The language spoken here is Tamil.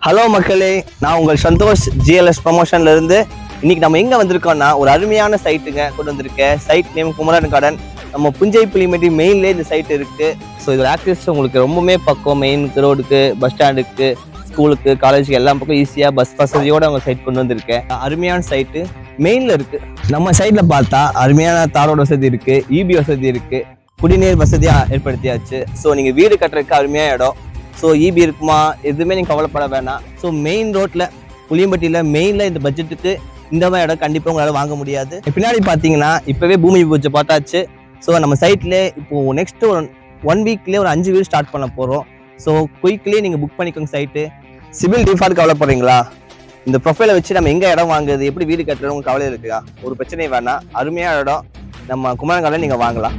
ஹலோ மக்களே, நான் உங்கள் சந்தோஷ் ஜிஎல்எஸ் ப்ரமோஷன்ல இருந்து. இன்னைக்கு நம்ம எங்க வந்திருக்கோம்னா ஒரு அருமையான சைட்டுங்க கொண்டு வந்திருக்கேன். Site name Kumaran garden. நம்ம புஞ்சை புளிமேட்டி மெயின்லேயே இந்த சைட் இருக்கு. ஸோ இது ஆக்சஸ் உங்களுக்கு ரொம்பவுமே பக்கம். மெயின் ரோடுக்கு, பஸ் ஸ்டாண்டுக்கு, ஸ்கூலுக்கு, காலேஜுக்கு எல்லா பக்கம் ஈஸியாக பஸ் வசதியோட அவங்க சைட் கொண்டு வந்திருக்கேன். அருமையான சைட்டு மெயின்ல இருக்கு. நம்ம சைட்ல பார்த்தா அருமையான தாரோட வசதி இருக்கு, இபி வசதி இருக்கு, குடிநீர் வசதியாக ஏற்படுத்தியாச்சு. ஸோ நீங்க வீடு கட்டுறதுக்கு அருமையான இடம். ஸோ இபி இருக்குமா எதுவுமே நீங்கள் கவலைப்பட வேணாம். ஸோ மெயின் ரோட்டில் புளியம்பட்டியில் மெயினில் இந்த பட்ஜெட்டுக்கு இந்த மாதிரி இடம் கண்டிப்பாக உங்களால் வாங்க முடியாது. பின்னாடி பார்த்தீங்கன்னா இப்போவே பூமி பூஜை பார்த்தாச்சு. ஸோ நம்ம சைட்லேயே இப்போது நெக்ஸ்ட் ஒரு 1 வீக்லேயே ஒரு 5 வீடு ஸ்டார்ட் பண்ண போகிறோம். ஸோ குயிக்லேயே நீங்கள் புக் பண்ணிக்கோங்க சைட்டு. Civil default கவலைப்படுறீங்களா? இந்த ப்ரொஃபைலை வச்சு நம்ம எங்கே இடம் வாங்குறது, எப்படி வீடு கட்டுறது உங்களுக்கு கவலை இருக்குதா? ஒரு பிரச்சனையும் வேணாம். அருமையான இடம் நம்ம குமரன் கார்டன் நீங்கள் வாங்கலாம்.